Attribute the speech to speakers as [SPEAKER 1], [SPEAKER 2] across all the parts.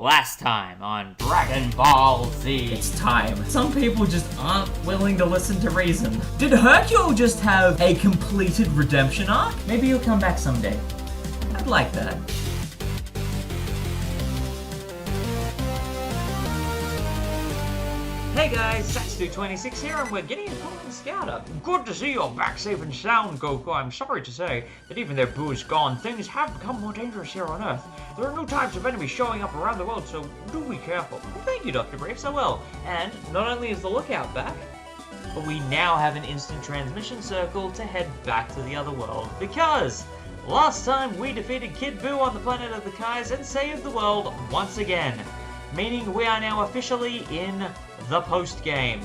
[SPEAKER 1] Last time on Dragon Ball Z.
[SPEAKER 2] It's time. Some people just aren't willing to listen to reason. Did Hercule just have a completed redemption arc? Maybe he'll come back someday. I'd like that.
[SPEAKER 1] Hey guys, Satsu26 here, and we're getting a Korin Scouter. Good to see you're back safe and sound, Goku. I'm sorry to say that even though Boo is gone, things have become more dangerous here on Earth. There are new types of enemies showing up around the world, so do be careful. Thank you, Dr. Briefs, I will. And not only is the lookout back, but we now have an instant transmission circle to head back to the other world. Because last time we defeated Kid Boo on the planet of the Kais and saved the world once again. Meaning we are now officially in the post-game.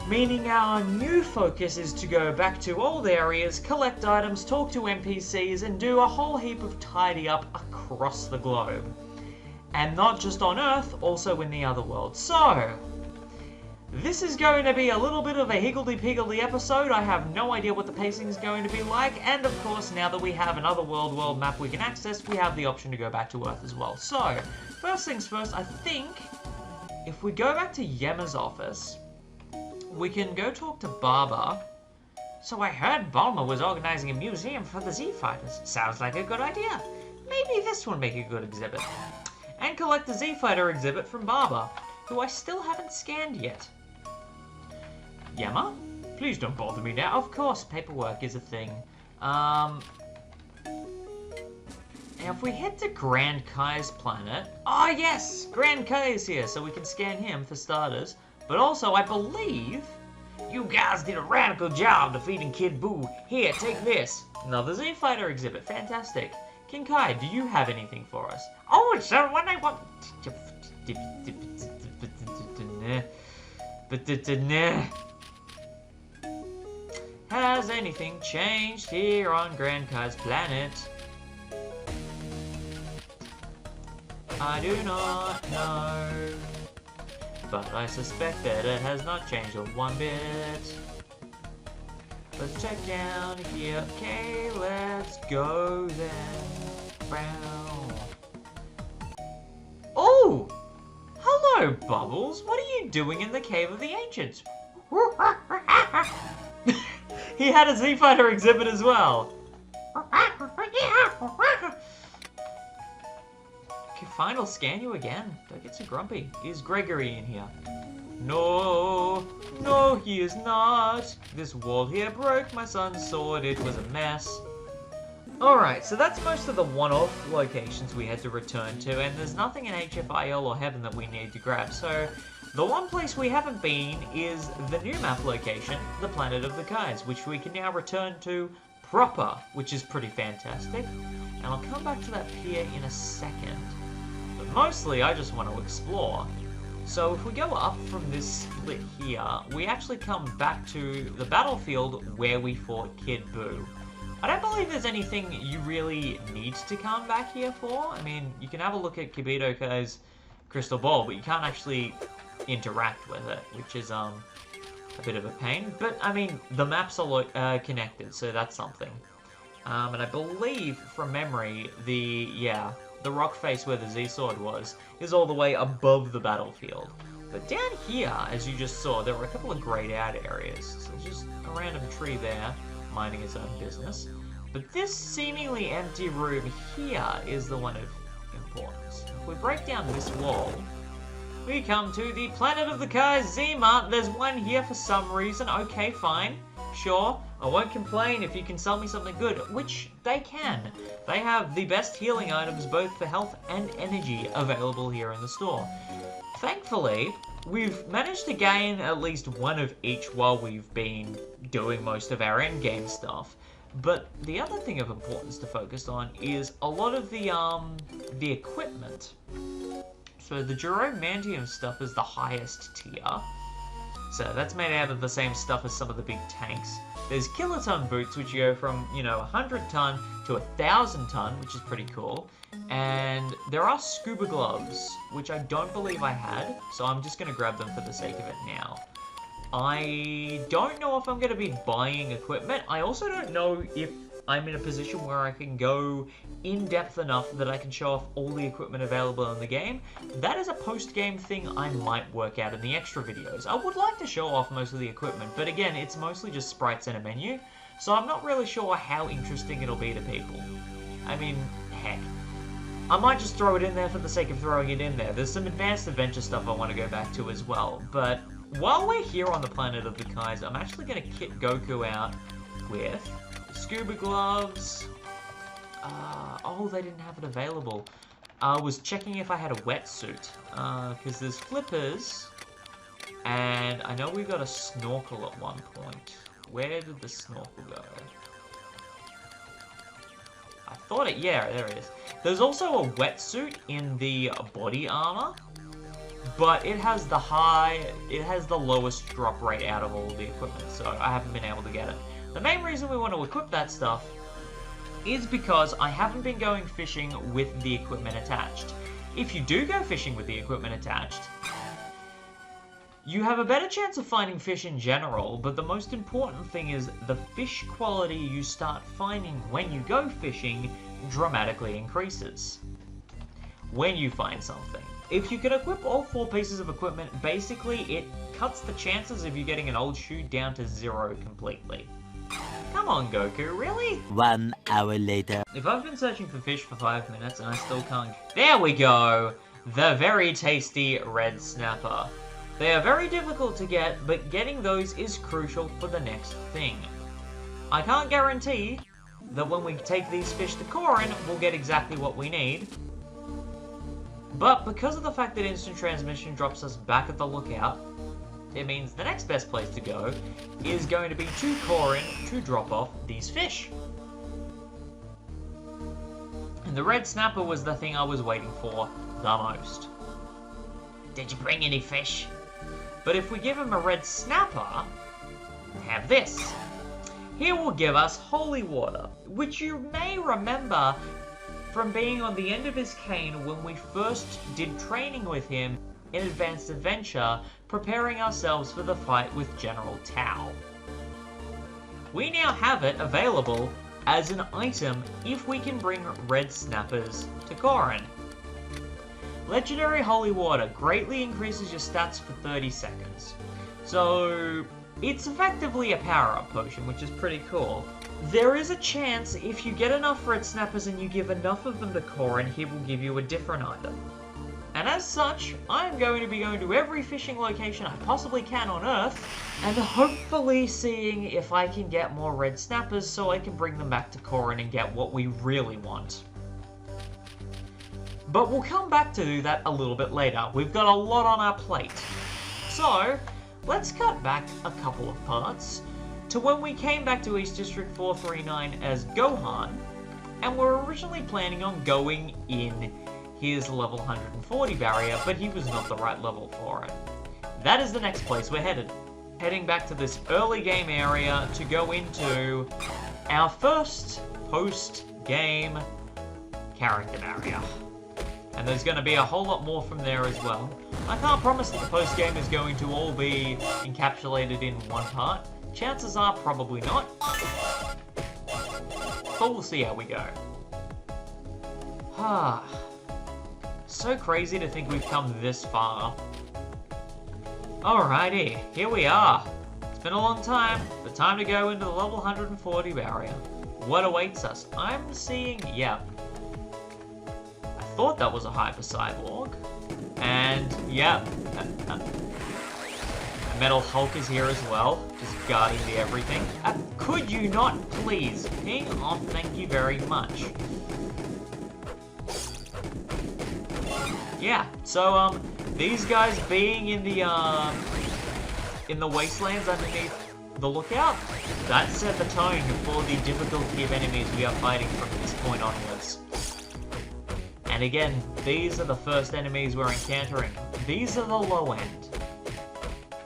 [SPEAKER 1] Meaning our new focus is to go back to old areas, collect items, talk to NPCs, and do a whole heap of tidy up across the globe. And not just on Earth, also in the other world. So, this is going to be a little bit of a higgledy-piggledy episode. I have no idea what the pacing is going to be like, and of course, now that we have another world map we can access, we have the option to go back to Earth as well. So, first things first, I think if we go back to Yemma's office, we can go talk to Baba. So I heard Bulma was organizing a museum for the Z-Fighters. Sounds like a good idea. Maybe this will make a good exhibit. And collect the Z-Fighter exhibit from Baba, who I still haven't scanned yet. Yemma? Please don't bother me now. Of course, paperwork is a thing. Now if we head to Grand Kai's planet... Oh yes! Grand Kai is here, so we can scan him for starters. But also, I believe... You guys did a radical job defeating Kid Boo. Here, take this. Another Z-Fighter exhibit. Fantastic. King Kai, do you have anything for us? Oh, it's the one I want... Has anything changed here on Grand Kai's planet? I do not know, but I suspect that it has not changed one bit. Let's check down here. Okay, let's go then. Wow. Oh! Hello, Bubbles. What are you doing in the Cave of the Ancients? He had a Z-Fighter exhibit as well. Fine, I'll scan you again. Don't get so grumpy. Is Gregory in here? No, no, he is not. This wall here broke my son's sword. It was a mess. Alright, so that's most of the one-off locations we had to return to, and there's nothing in HFIL or Heaven that we need to grab. So, the one place we haven't been is the new map location, the Planet of the Kais, which we can now return to proper, which is pretty fantastic. And I'll come back to that pier in a second. Mostly, I just want to explore. So if we go up from this split here, we actually come back to the battlefield where we fought Kid Boo. I don't believe there's anything you really need to come back here for. I mean, you can have a look at Kibito Kai's crystal ball, but you can't actually interact with it, which is a bit of a pain. But, I mean, the maps are connected, so that's something. And I believe, from memory, the rock face where the Z-Sword was, is all the way above the battlefield. But down here, as you just saw, there were a couple of grayed out areas. So just a random tree there, minding its own business. But this seemingly empty room here is the one of importance. If we break down this wall, we come to the Planet of the Kais Z-Mart. There's one here for some reason. Okay, fine. Sure, I won't complain if you can sell me something good, which they can. They have the best healing items both for health and energy available here in the store. Thankfully, we've managed to gain at least one of each while we've been doing most of our endgame stuff. But the other thing of importance to focus on is a lot of the equipment. So the Geromantium stuff is the highest tier. So that's made out of the same stuff as some of the big tanks. There's kiloton boots, which go from, 100 ton to 1,000 ton, which is pretty cool. And there are scuba gloves, which I don't believe I had, so I'm just going to grab them for the sake of it now. I don't know if I'm going to be buying equipment. I also don't know if I'm in a position where I can go in depth enough that I can show off all the equipment available in the game. That is a post-game thing I might work out in the extra videos. I would like to show off most of the equipment, but again, it's mostly just sprites and a menu, so I'm not really sure how interesting it'll be to people. I mean, heck. I might just throw it in there for the sake of throwing it in there. There's some advanced adventure stuff I want to go back to as well, but while we're here on the planet of the Kais, I'm actually going to kit Goku out with scuba gloves. Oh, they didn't have it available. I was checking if I had a wetsuit, because there's flippers, and I know we got a snorkel at one point. Where did the snorkel go? I thought it, yeah, there it is. There's also a wetsuit in the body armor, but it has the lowest drop rate out of all the equipment, so I haven't been able to get it. The main reason we want to equip that stuff is because I haven't been going fishing with the equipment attached. If you do go fishing with the equipment attached, you have a better chance of finding fish in general, but the most important thing is the fish quality you start finding when you go fishing dramatically increases when you find something. If you can equip all 4 pieces of equipment, basically it cuts the chances of you getting an old shoe down to 0 completely. Come on, Goku, really?
[SPEAKER 3] 1 hour later.
[SPEAKER 1] If I've been searching for fish for 5 minutes and I still can't... There we go! The very tasty red snapper. They are very difficult to get, but getting those is crucial for the next thing. I can't guarantee that when we take these fish to Korin, we'll get exactly what we need. But because of the fact that instant transmission drops us back at the lookout, it means the next best place to go is going to be to Korin to drop off these fish. And the red snapper was the thing I was waiting for the most. Did you bring any fish? But if we give him a red snapper, have this. He will give us holy water, which you may remember from being on the end of his cane when we first did training with him in Advanced Adventure, preparing ourselves for the fight with General Tao. We now have it available as an item if we can bring red snappers to Korin. Legendary Holy Water greatly increases your stats for 30 seconds. So it's effectively a power-up potion, which is pretty cool. There is a chance if you get enough red snappers and you give enough of them to Korin, he will give you a different item. And as such, I'm going to be going to every fishing location I possibly can on Earth, and hopefully seeing if I can get more red snappers so I can bring them back to Korin and get what we really want. But we'll come back to do that a little bit later. We've got a lot on our plate. So, let's cut back a couple of parts to when we came back to East District 439 as Gohan, and were originally planning on going in his level 140 barrier, but he was not the right level for it. That is the next place we're headed. Heading back to this early game area to go into our first post-game character barrier. And there's going to be a whole lot more from there as well. I can't promise that the post-game is going to all be encapsulated in one part. Chances are probably not. But we'll see how we go. So crazy to think we've come this far. Alrighty, here we are. It's been a long time, but time to go into the level 140 barrier. What awaits us? I'm seeing, yeah. I thought that was a Hyper Cyborg. And, yeah. Metal Hulk is here as well, just guarding the everything. Could you not please ping off? Thank you very much. Yeah, so these guys being in the wastelands underneath the lookout, that set the tone for the difficulty of enemies we are fighting from this point onwards. And again, these are the first enemies we're encountering. These are the low end.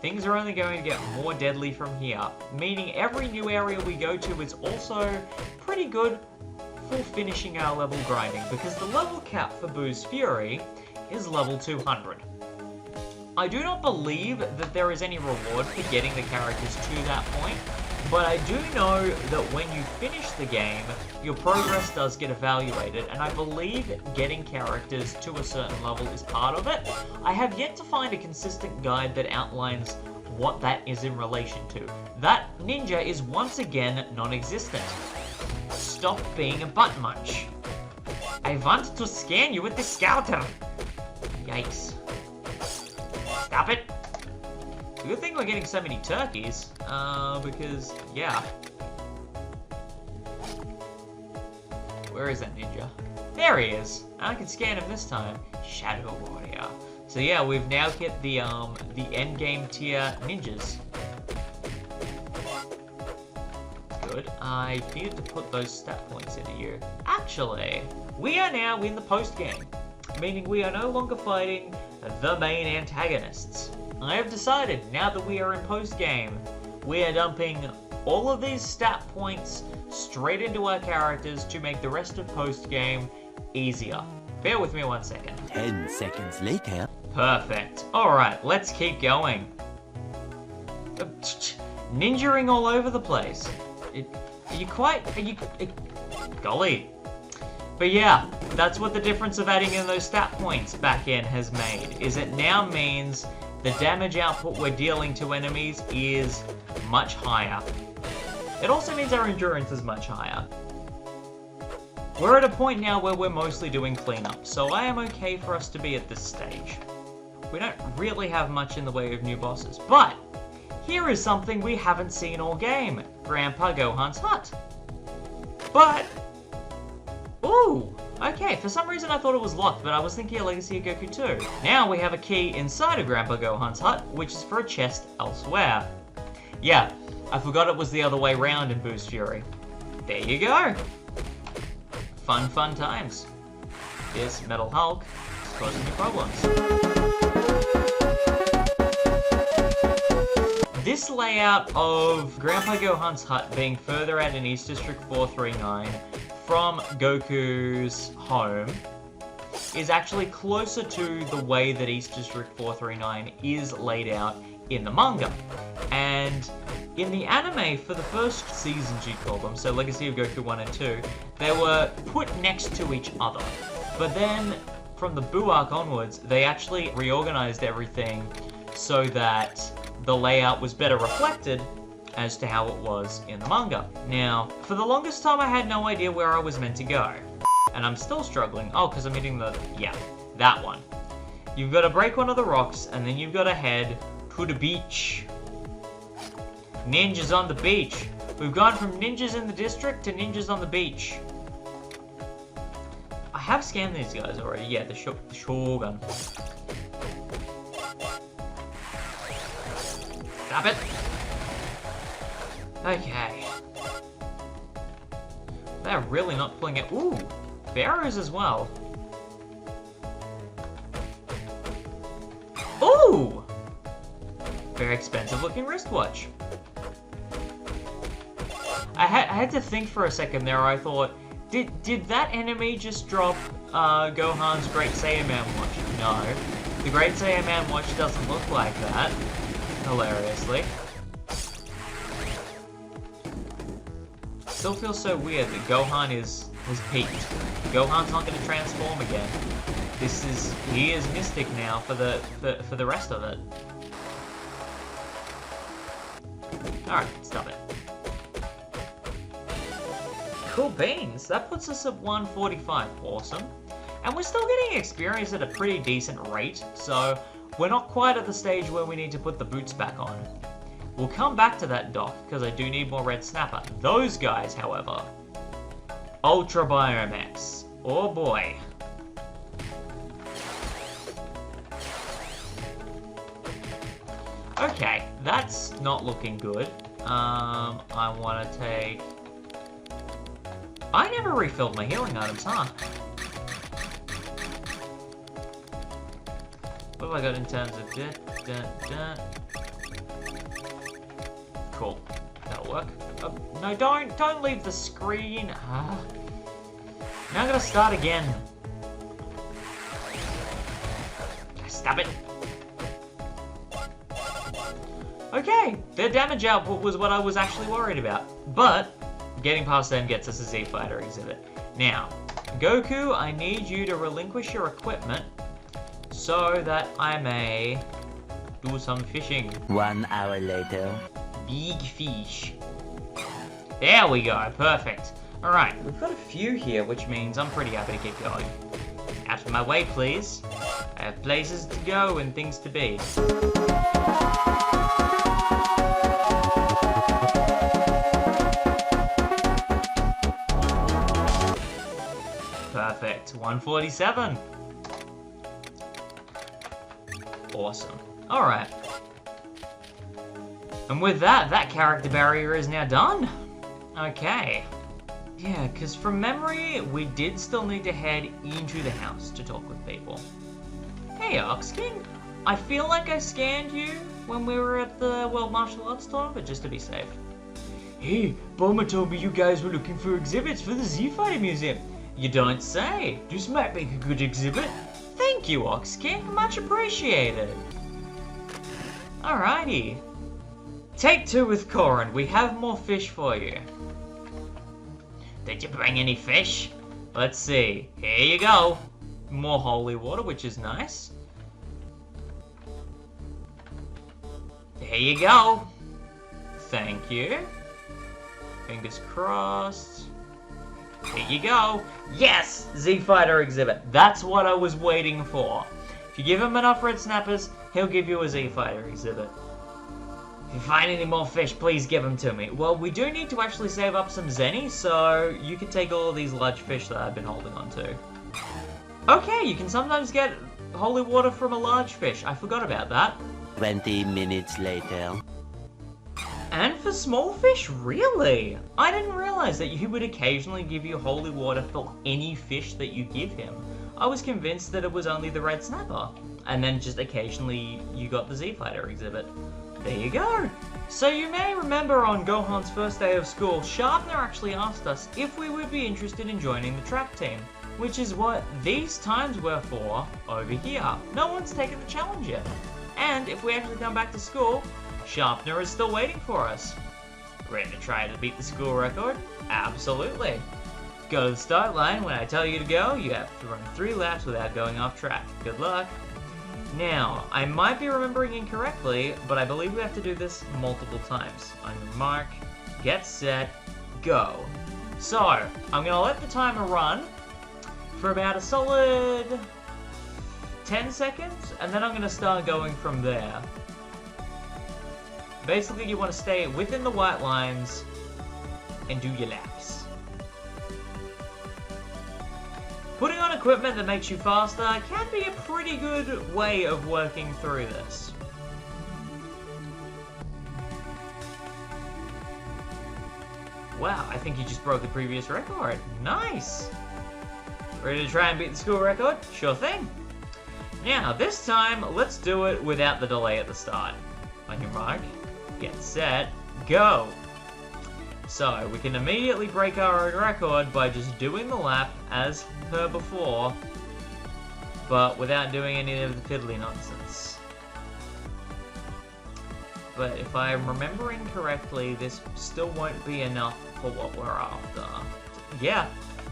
[SPEAKER 1] Things are only going to get more deadly from here, meaning every new area we go to is also pretty good for finishing our level grinding, because the level cap for Boo's Fury is level 200. I do not believe that there is any reward for getting the characters to that point, But I do know that when you finish the game, your progress does get evaluated, and I believe getting characters to a certain level is part of it. I have yet to find a consistent guide that outlines what that is in relation to. That ninja is once again non-existent. Stop being a butt munch. I want to scan you with the scouter. Yikes. Stop it. Good thing we're getting so many turkeys, because, yeah. Where is that ninja? There he is. I can scan him this time. Shadow Warrior. So yeah, we've now hit the end game tier ninjas. Good. I needed to put those stat points into you. Actually, we are now in the post game, meaning we are no longer fighting the main antagonists. I have decided, now that we are in post-game, we are dumping all of these stat points straight into our characters to make the rest of post-game easier. Bear with me 1 second.
[SPEAKER 3] 10 seconds later.
[SPEAKER 1] Perfect. Alright, let's keep going. Ninjaing all over the place. Golly. But yeah, that's what the difference of adding in those stat points back in has made, is it now means the damage output we're dealing to enemies is much higher. It also means our endurance is much higher. We're at a point now where we're mostly doing cleanup, so I am okay for us to be at this stage. We don't really have much in the way of new bosses, but here is something we haven't seen all game. Grandpa Gohan's hut. But, ooh, okay, for some reason I thought it was locked, but I was thinking of Legacy of Goku too. Now we have a key inside of Grandpa Gohan's hut, which is for a chest elsewhere. Yeah, I forgot it was the other way round in Boost Fury. There you go. Fun, fun times. This Metal Hulk is causing me problems. This layout of Grandpa Gohan's hut being further out in East District 439 from Goku's home is actually closer to the way that East District 439 is laid out in the manga. And in the anime, for the first seasons, you'd call them, so Legacy of Goku 1 and 2, they were put next to each other. But then, from the Buu arc onwards, they actually reorganized everything so that the layout was better reflected as to how it was in the manga. Now, for the longest time I had no idea where I was meant to go. And I'm still struggling. Oh, because I'm hitting the... yeah, that one. You've got to break one of the rocks, and then you've got to head to the beach. Ninjas on the beach. We've gone from ninjas in the district to ninjas on the beach. I have scanned these guys already. Yeah, the Shogun. Stop it. Okay. They're really not pulling it. Ooh, Pharaohs as well. Ooh! Very expensive looking wristwatch. I had to think for a second there. I thought, did that enemy just drop Gohan's Great Saiyaman watch? No. The Great Saiyaman watch doesn't look like that. Hilariously. Still feels so weird that Gohan has peaked. Gohan's not going to transform again. He is Mystic now for the rest of it. Alright, stop it. Cool beans. That puts us at 145. Awesome. And we're still getting experience at a pretty decent rate, so we're not quite at the stage where we need to put the boots back on. We'll come back to that, Doc, because I do need more Red Snapper. Those guys, however, Ultra Biomax. Oh boy. Okay, that's not looking good. I want to take... I never refilled my healing items, huh? What have I got in terms of... Cool. That'll work. No, don't leave the screen. Now I'm gonna start again. Stop it. Okay, their damage output was what I was actually worried about. But, getting past them gets us a Z-Fighter exhibit. Now, Goku, I need you to relinquish your equipment so that I may do some fishing.
[SPEAKER 3] 1 hour later.
[SPEAKER 1] Big fish. There we go, perfect. Alright, we've got a few here, which means I'm pretty happy to keep going. Out of my way, please. I have places to go and things to be. Perfect, 147. Awesome. Alright. And with that, that character barrier is now done. Okay. Yeah, because from memory, we did still need to head into the house to talk with people. Hey, Ox King. I feel like I scanned you when we were at the World Martial Arts tournament, just to be safe. Hey, Bulma told me you guys were looking for exhibits for the Z-Fighter Museum. You don't say. This might make a good exhibit. Thank you, Ox King. Much appreciated. Alrighty. Take 2 with Korin. We have more fish for you. Did you bring any fish? Let's see. Here you go. More holy water, which is nice. There you go. Thank you. Fingers crossed. Here you go. Yes! Z-Fighter exhibit. That's what I was waiting for. If you give him enough red snappers, he'll give you a Z-Fighter exhibit. If you find any more fish, please give them to me. Well, we do need to actually save up some zenny, so you can take all of these large fish that I've been holding on to. Okay, you can sometimes get holy water from a large fish. I forgot about that.
[SPEAKER 3] 20 minutes later.
[SPEAKER 1] And for small fish, really? I didn't realize that he would occasionally give you holy water for any fish that you give him. I was convinced that it was only the red snapper, and then just occasionally you got the Z-Fighter exhibit. There you go. So you may remember on Gohan's first day of school, Sharpner actually asked us if we would be interested in joining the track team, which is what these times were for over here. No one's taken the challenge yet. And if we actually come back to school, Sharpner is still waiting for us. Ready to try to beat the school record? Absolutely. Go to the start line. When I tell you to go, you have to run 3 laps without going off track. Good luck. Now, I might be remembering incorrectly, but I believe we have to do this multiple times. On your mark, get set, go. So, I'm going to let the timer run for about a solid 10 seconds, and then I'm going to start going from there. Basically, you want to stay within the white lines and do your laps. Putting on equipment that makes you faster can be a pretty good way of working through this. Wow, I think you just broke the previous record. Nice! Ready to try and beat the school record? Sure thing. Now, this time, let's do it without the delay at the start. On your mark, get set, go! So, we can immediately break our own record by just doing the lap as per before, but without doing any of the fiddly nonsense. But if I'm remembering correctly, this still won't be enough for what we're after. Yeah,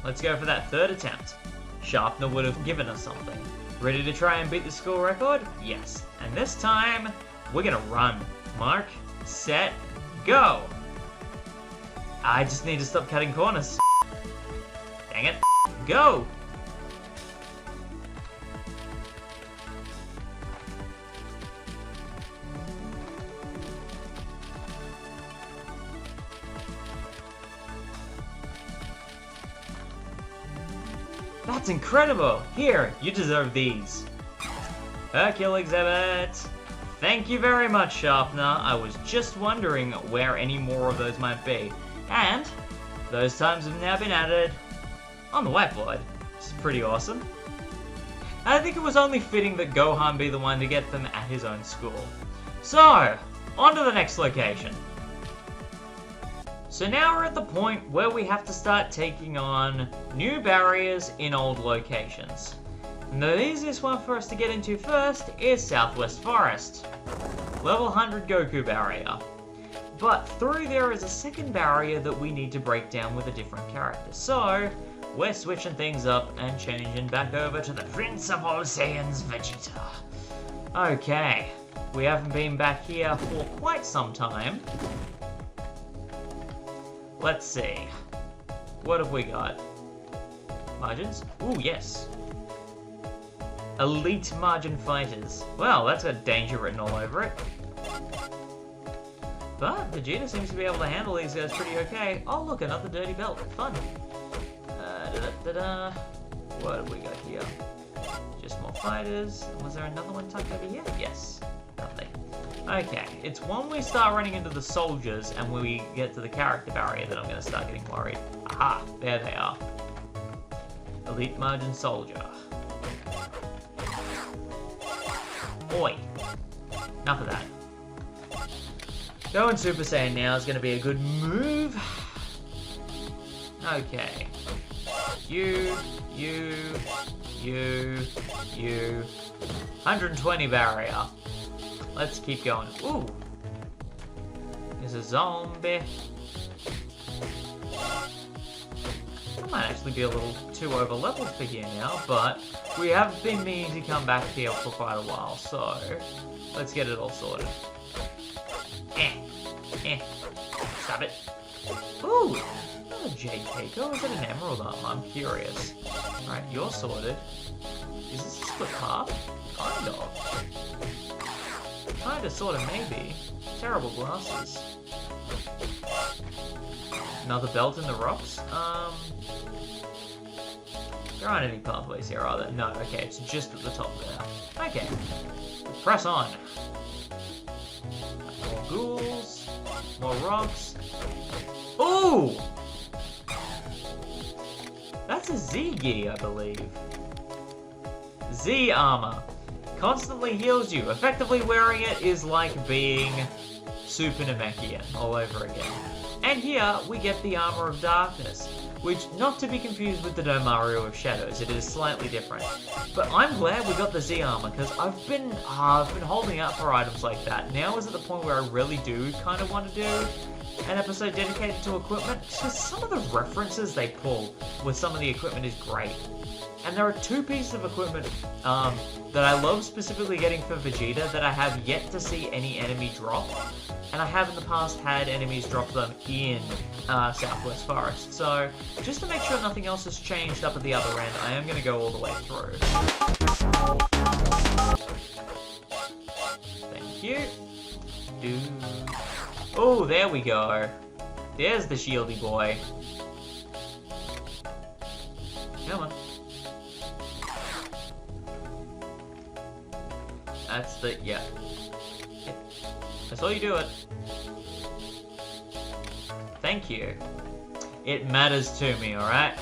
[SPEAKER 1] let's go for that 3rd attempt. Sharpner would have given us something. Ready to try and beat the school record? Yes. And this time, we're gonna run. Mark, set, go! I just need to stop cutting corners. Dang it. Go! That's incredible! Here, you deserve these. Hercule exhibit! Thank you very much, Sharpner. I was just wondering where any more of those might be. And those times have now been added on the whiteboard. It's pretty awesome. I think it was only fitting that Gohan be the one to get them at his own school. So, on to the next location. So now we're at the point where we have to start taking on new barriers in old locations. And the easiest one for us to get into first is Southwest Forest. Level 100 Goku barrier. But through there is a second barrier that we need to break down with a different character. So, we're switching things up and changing back over to the Prince of All Saiyans, Vegeta. Okay, we haven't been back here for quite some time. Let's see. What have we got? Margins? Ooh, yes. Elite margin fighters. Well, that's got danger written all over it. But Vegeta seems to be able to handle these guys pretty okay. Oh, look, another dirty belt. Fun. What have we got here? Just more fighters. Was there another one tucked over here? Yes. Lovely. Okay, it's when we start running into the soldiers and when we get to the character barrier that I'm going to start getting worried. Aha, there they are. Elite margin soldier. Oi. Enough of that. Going Super Saiyan now is going to be a good move. Okay. You. 120 barrier. Let's keep going. Ooh. There's a zombie. I might actually be a little too over leveled for here now, but we have been meaning to come back here for quite a while, so let's get it all sorted. Stop it. Ooh, another jade cake. Oh, is it an emerald arm? I'm curious. Alright, you're sorted. Is this a split half? Kind of. Kinda, sorta, maybe. Terrible glasses. Another belt in the rocks? There aren't any pathways here, are there? No, okay, it's just at the top there. Okay. Press on. More ghouls. More rocks. Ooh! That's a Z-gi, I believe. Z armor. Constantly heals you. Effectively wearing it is like being Super Namekian all over again. And here we get the Armor of Darkness, which, not to be confused with the Domario of Shadows, it is slightly different. But I'm glad we got the Z armor, because I've been holding out for items like that. Now is at the point where I really do kind of want to do an episode dedicated to equipment, because some of the references they pull with some of the equipment is great. And there are two pieces of equipment that I love specifically getting for Vegeta that I have yet to see any enemy drop. And I have in the past had enemies drop them in Southwest Forest. So, just to make sure nothing else has changed up at the other end, I am going to go all the way through. Thank you. Oh, there we go. There's the shieldy boy. Come on. That's the, yeah. That's all you do it. Thank you. It matters to me, alright?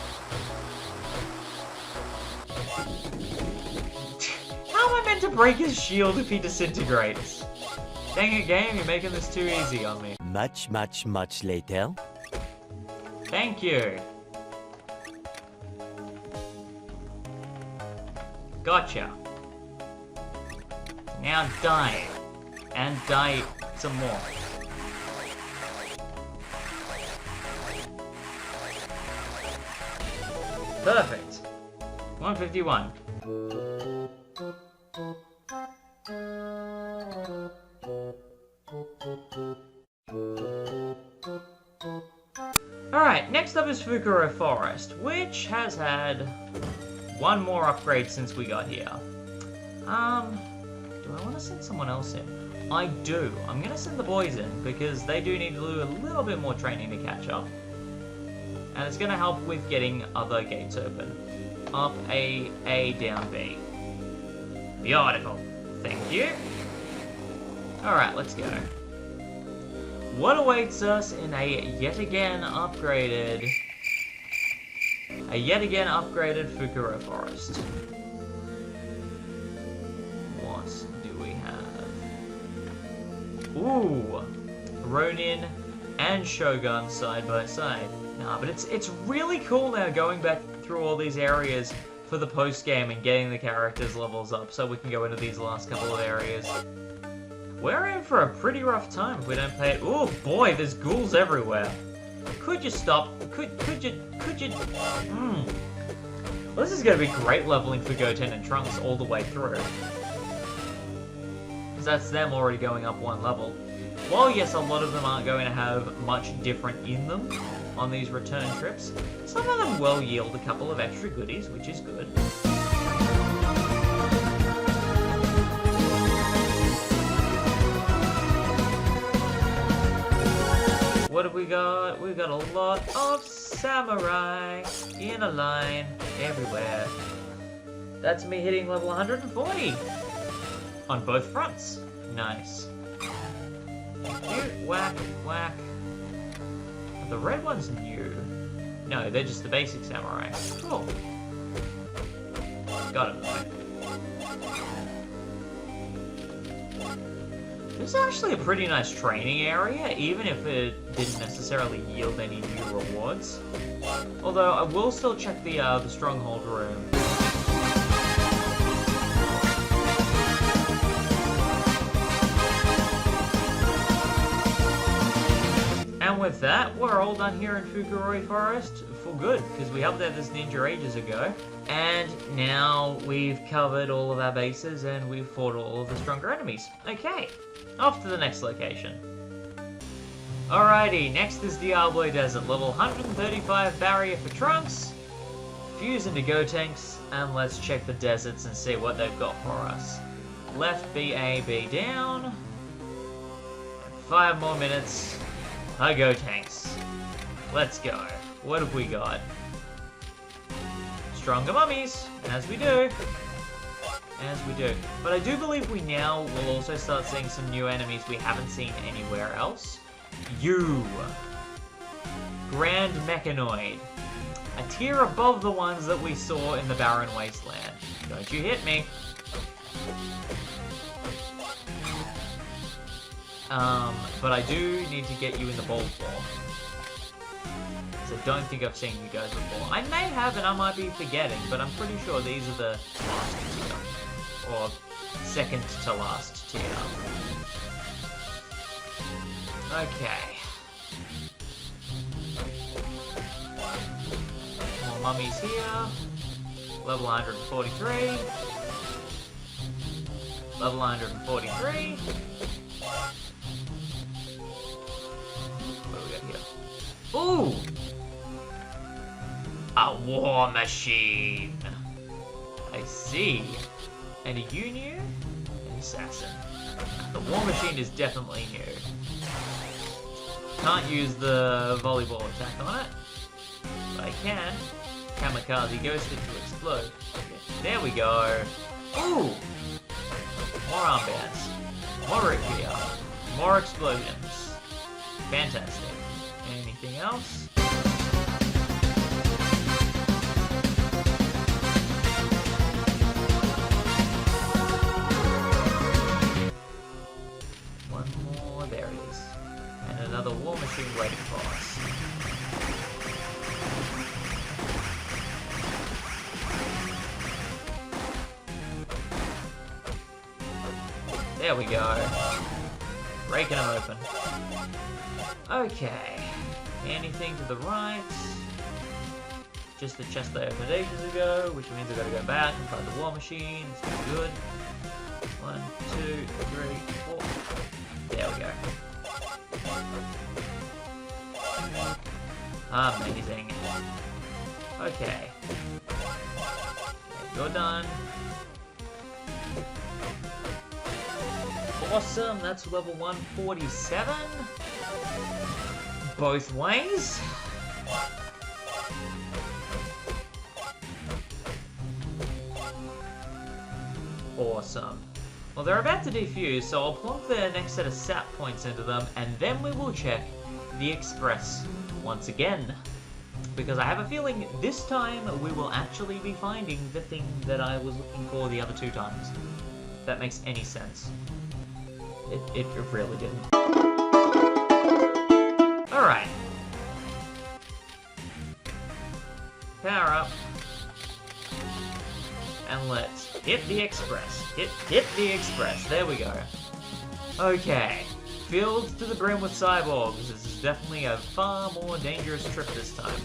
[SPEAKER 1] How am I meant to break his shield if he disintegrates? Dang it, game, you're making this too easy on me.
[SPEAKER 3] Much later.
[SPEAKER 1] Thank you. Gotcha. Now die. And die some more. Perfect. 151. Alright, next up is Fukurou Forest, which has had one more upgrade since we got here. Do I want to send someone else in? I do. I'm going to send the boys in, because they do need to do a little bit more training to catch up. And it's going to help with getting other gates open. Up A, down B. Beautiful. Thank you. Alright, let's go. What awaits us in a yet again upgraded Fukurou Forest? What do we have? Ooh, Ronin and Shogun side by side. Nah, but it's really cool now going back through all these areas for the post game and getting the characters' levels up, so we can go into these last couple of areas. We're in for a pretty rough time if we don't pay. Oh boy, there's ghouls everywhere. Could you stop? Could you? Well, this is going to be great leveling for Goten and Trunks all the way through. Because that's them already going up one level. While yes, a lot of them aren't going to have much different in them on these return trips, some of them will yield a couple of extra goodies, which is good. What have we got? We've got a lot of samurai in a line everywhere. That's me hitting level 140 on both fronts. Nice. Cute. Whack, whack. The red one's new. No, they're just the basic samurai. Cool. Got it. This is actually a pretty nice training area, even if it didn't necessarily yield any new rewards. Although I will still check the stronghold room. And with that, we're all done here in Fukurou Forest for good, because we helped out this ninja ages ago. And now we've covered all of our bases and we've fought all of the stronger enemies. Okay, off to the next location. Alrighty, next is Diable Desert, level 135 barrier for Trunks. Fuse into Gotenks, and let's check the deserts and see what they've got for us. Left B, A, B down. 5 more minutes. I go tanks. Let's go. What have we got? Stronger mummies, as we do. As we do. But I do believe we now will also start seeing some new enemies we haven't seen anywhere else. You. Grand Mechanoid. A tier above the ones that we saw in the Barren Wasteland. Don't you hit me. But I do need to get you in the bold form. I don't think I've seen you guys before. I may have and I might be forgetting, but I'm pretty sure these are the last tier. Or second to last tier. Okay. More mummies here. Level 143. Level 143. What do we got here? Ooh! A war machine. I see. And a new? An assassin. The war machine is definitely new. Can't use the volleyball attack on it. But I can. Kamikaze Ghosted to explode. Okay. There we go. Ooh! More armbands. More root gear. More explosions. Fantastic. Anything else? One more, there it is. And another war machine waiting for us. There we go. Breaking them open. Okay. Anything to the right? Just the chest I opened ages ago, which means I've got to go back and find the war machine. It's pretty good. 1, 2, 3, 4. There we go. Amazing. Okay. You're done. Awesome, that's level 147. Both ways. Awesome. Well, they're about to defuse, so I'll plonk the next set of sap points into them, and then we will check the express once again. Because I have a feeling this time we will actually be finding the thing that I was looking for the other 2 times. If that makes any sense. It really didn't. Alright. Power up. And let's hit the express. Hit the express. There we go. Okay. Filled to the brim with cyborgs. This is definitely a far more dangerous trip this time.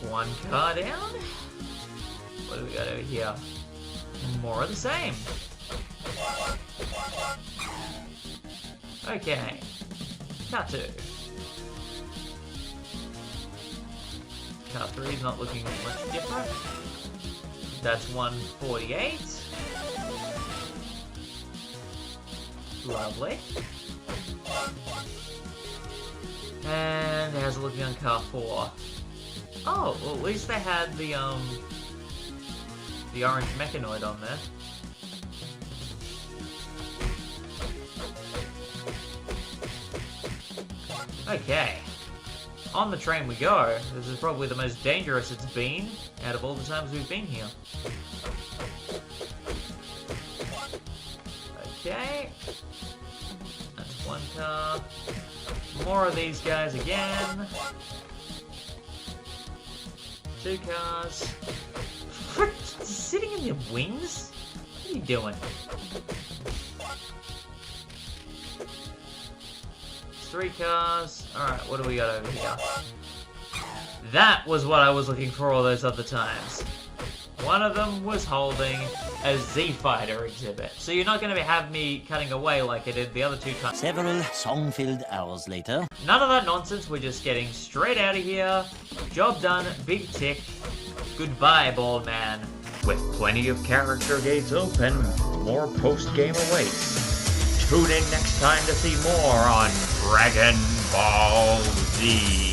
[SPEAKER 1] One car down. What do we got over here? More of the same. Okay. Car 2. Car 3 is not looking much different. That's 148. Lovely. And how's it looking on car 4? Oh, well, at least they had the orange mechanoid on there. Okay. On the train we go. This is probably the most dangerous it's been out of all the times we've been here. Okay. That's one car. More of these guys again. 2 cars. Frick, sitting in your wings? What are you doing? 3 cars. Alright, what do we got over here? That was what I was looking for all those other times. One of them was holding a Z-Fighter exhibit. So you're not going to have me cutting away like I did the other 2 times.
[SPEAKER 3] Several song-filled hours later.
[SPEAKER 1] None of that nonsense, we're just getting straight out of here. Job done, big tick. Goodbye, bald man. With plenty of character gates open, more post-game awaits. Tune in next time to see more on Dragon Ball Z.